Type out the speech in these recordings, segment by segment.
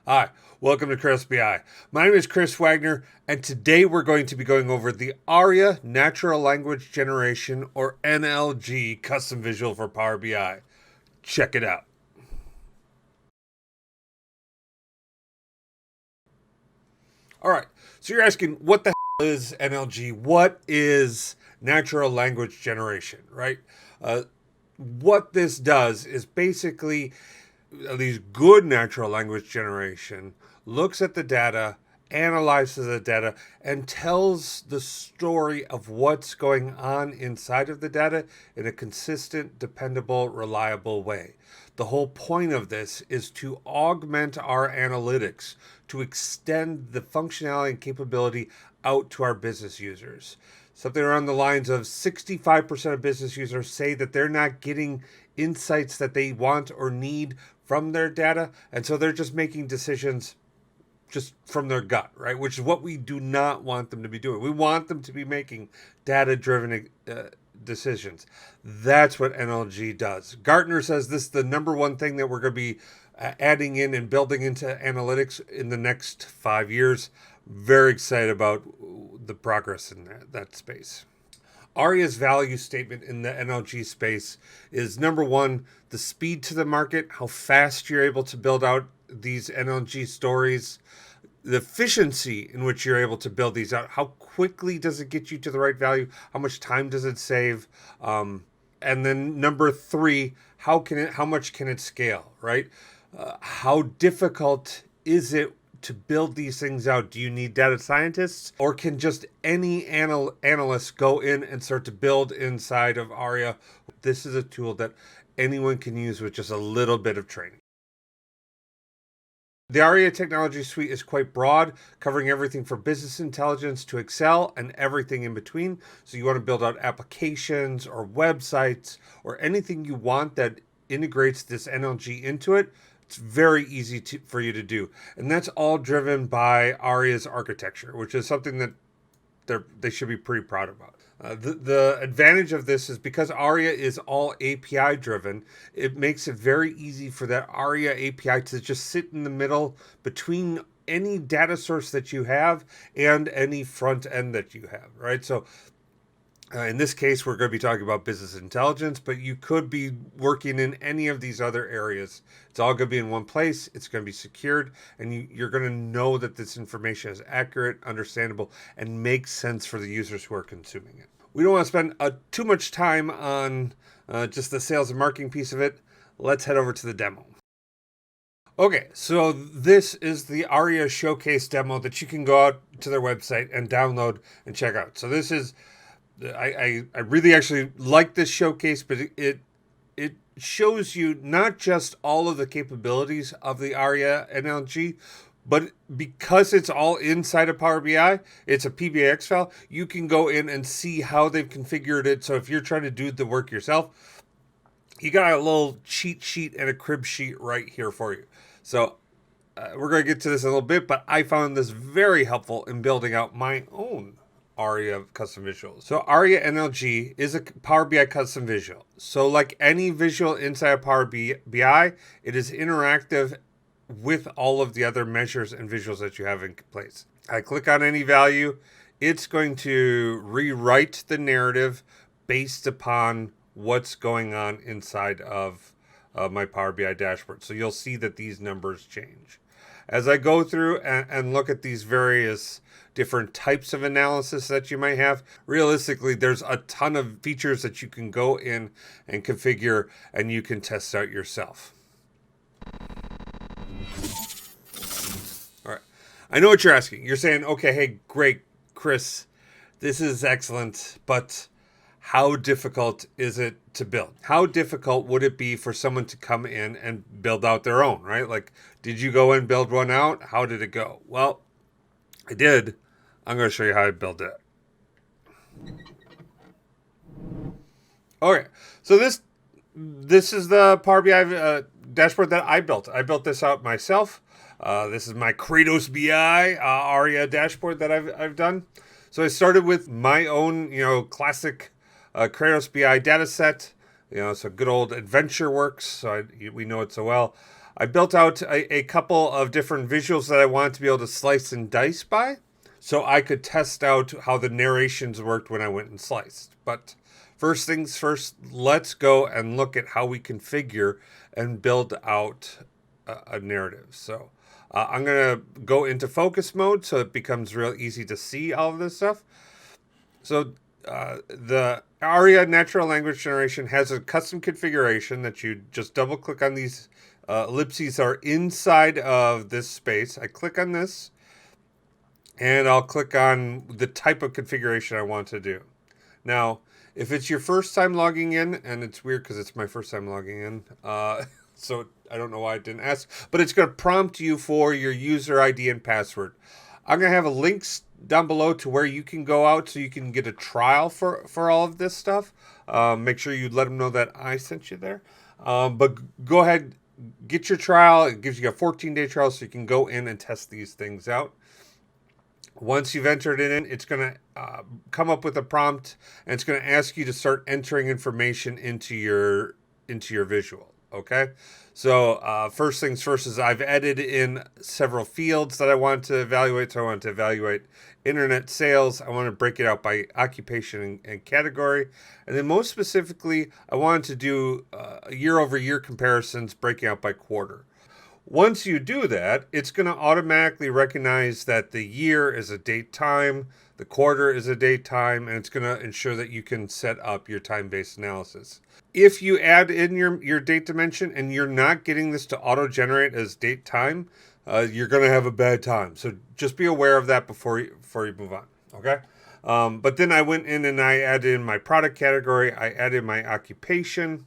Hi, welcome to Chris BI. My name is Chris Wagner, and today we're going to be going over the Arria Natural Language Generation, or NLG, custom visual for Power BI. Check it out. All right, so you're asking, what the hell is NLG? What is Natural Language Generation, right? What this does is basically at least good natural language generation looks at the data, analyzes the data, and tells the story of what's going on inside of the data in a consistent, dependable, reliable way. The whole point of this is to augment our analytics, to extend the functionality and capability out to our business users. Something around the lines of 65% of business users say that they're not getting insights that they want or need from their data. And so they're just making decisions just from their gut, right? Which is what we do not want them to be doing. We want them to be making data-driven decisions. That's what NLG does. Gartner says this is the number one thing that we're going to be adding in and building into analytics in the next 5 years. Very excited about the progress in that space. Arria's value statement in the NLG space is number one, the speed to the market, how fast you're able to build out these NLG stories, the efficiency in which you're able to build these out, how quickly does it get you to the right value, how much time does it save, and then number three, how much can it scale, right? How difficult is it to build these things out? Do you need data scientists, or can just any analyst go in and start to build inside of Arria? This is a tool that anyone can use with just a little bit of training. The Arria technology suite is quite broad, covering everything from business intelligence to Excel and everything in between. So you want to build out applications or websites or anything you want that integrates this NLG into it. It's very easy for you to do. And that's all driven by Arria's architecture, which is something that they should be pretty proud about. The advantage of this is because Arria is all API driven, it makes it very easy for that Arria API to just sit in the middle between any data source that you have and any front end that you have, right? So in this case, we're going to be talking about business intelligence, but you could be working in any of these other areas. It's all going to be in one place. It's going to be secured, and you're going to know that this information is accurate, understandable, and makes sense for the users who are consuming it. We don't want to spend too much time on just the sales and marketing piece of it. Let's head over to the demo. Okay, so this is the Arria Showcase demo that you can go out to their website and download and check out. So this is I really actually like this showcase, but it shows you not just all of the capabilities of the Arria NLG, but because it's all inside of Power BI, it's a PBX file, you can go in and see how they've configured it. So if you're trying to do the work yourself, you got a little cheat sheet and a crib sheet right here for you. So we're going to get to this in a little bit, but I found this very helpful in building out my own Arria custom visuals. So Arria NLG is a Power BI custom visual. So like any visual inside of Power BI, it is interactive with all of the other measures and visuals that you have in place. I click on any value, it's going to rewrite the narrative based upon what's going on inside of my Power BI dashboard. So you'll see that these numbers change. As I go through and look at these various different types of analysis that you might have, realistically, there's a ton of features that you can go in and configure and you can test out yourself. All right. I know what you're asking. You're saying, okay, hey, great, Chris, this is excellent, but how difficult is it to build? How difficult would it be for someone to come in and build out their own, right? Like, did you go and build one out? How did it go? Well, I did. I'm going to show you how I built it. Okay, so this is the Power BI dashboard that I built. I built this out myself. This is my Kratos BI Arria dashboard that I've done. So I started with my own, classic Kratos BI data set. So good old AdventureWorks. So we know it so well. I built out a couple of different visuals that I wanted to be able to slice and dice by, so I could test out how the narrations worked when I went and sliced. But first things first, let's go and look at how we configure and build out a narrative. So I'm going to go into focus mode so it becomes real easy to see all of this stuff. So the Arria Natural Language Generation has a custom configuration that you just double click on. These ellipses are inside of this space. I click on this and I'll click on the type of configuration I want to do. Now, if it's your first time logging in, and it's weird because it's my first time logging in, so I don't know why I didn't ask, but it's going to prompt you for your user ID and password. I'm going to have a link down below to where you can go out so you can get a trial for all of this stuff. Make sure you let them know that I sent you there. But go ahead, get your trial. It gives you a 14-day trial so you can go in and test these things out. Once you've entered it in, it's going to come up with a prompt, and it's going to ask you to start entering information into your visual. Okay, so first things first is I've added in several fields that I want to evaluate. So I want to evaluate internet sales. I want to break it out by occupation and category. And then most specifically, I wanted to do year-over-year comparisons breaking out by quarter. Once you do that, it's going to automatically recognize that the year is a date time, the quarter is a date time, and it's going to ensure that you can set up your time-based analysis. If you add in your date dimension and you're not getting this to auto-generate as date time, you're going to have a bad time. So just be aware of that before you move on, okay? But then I went in and I added in my product category. I added my occupation.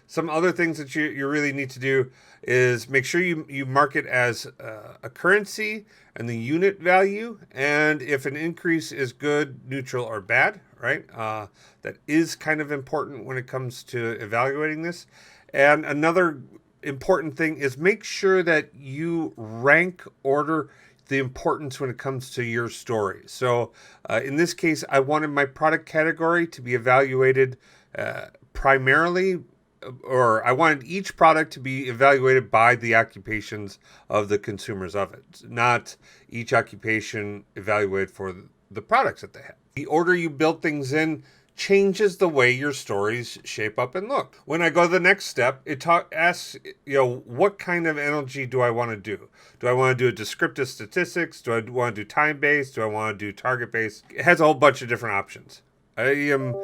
Some other things that you really need to do is make sure you mark it as a currency and the unit value. And if an increase is good, neutral, or bad, right? That is kind of important when it comes to evaluating this. And another important thing is make sure that you rank order the importance when it comes to your story. So in this case, I wanted my product category to be evaluated primarily, or I wanted each product to be evaluated by the occupations of the consumers of it, not each occupation evaluated for the products that they have. The order you build things in changes the way your stories shape up and look. When I go to the next step, it asks, what kind of NLG do I want to do? Do I want to do a descriptive statistics? Do I want to do time-based? Do I want to do target-based? It has a whole bunch of different options. I am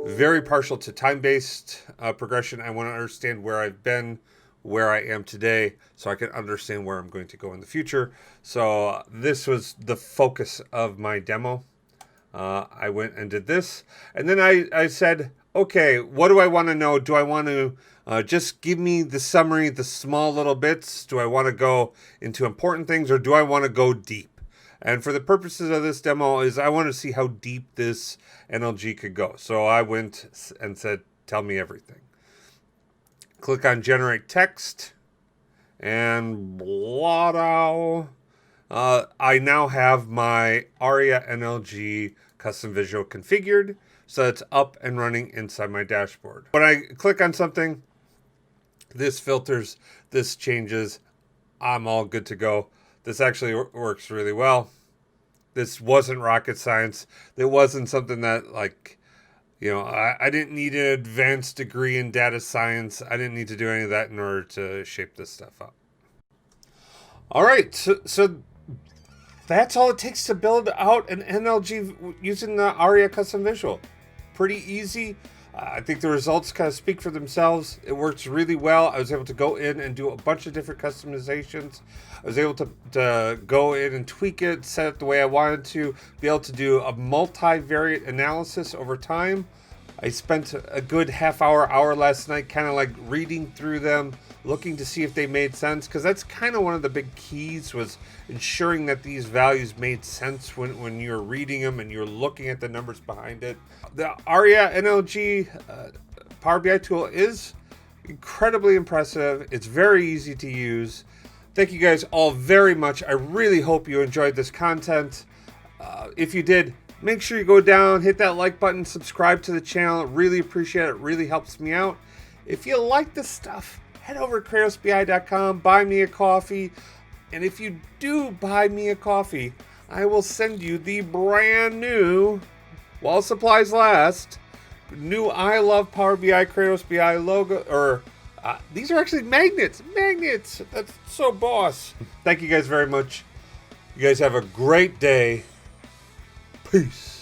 very partial to time-based progression. I want to understand where I've been, where I am today, so I can understand where I'm going to go in the future. So this was the focus of my demo. I went and did this. And then I said, okay, what do I want to know? Do I want to just give me the summary, the small little bits? Do I want to go into important things, or do I want to go deep? And for the purposes of this demo is I want to see how deep this NLG could go. So I went and said, tell me everything. Click on generate text, and blah. I now have my Arria NLG custom visual configured, so it's up and running inside my dashboard. When I click on something, this filters, this changes, I'm all good to go. This actually works really well. This wasn't rocket science. It wasn't something that I didn't need an advanced degree in data science. I didn't need to do any of that in order to shape this stuff up. All right, so that's all it takes to build out an NLG using the Arria custom visual. Pretty easy. I think the results kind of speak for themselves. It works really well. I was able to go in and do a bunch of different customizations. I was able to go in and tweak it, set it the way I wanted to, be able to do a multivariate analysis over time. I spent a good hour last night kind of like reading through them, looking to see if they made sense, because that's kind of one of the big keys, was ensuring that these values made sense when you're reading them and you're looking at the numbers behind it. The Arria NLG Power BI tool is incredibly impressive. It's very easy to use. Thank you guys all very much. I really hope you enjoyed this content. If you did, make sure you go down, hit that like button, subscribe to the channel. Really appreciate it. It really helps me out. If you like this stuff, head over to KratosBI.com, buy me a coffee. And if you do buy me a coffee, I will send you the brand new, while supplies last, new I Love Power BI Kratos BI logo, or these are actually magnets. Magnets! That's so boss. Thank you guys very much. You guys have a great day. Peace.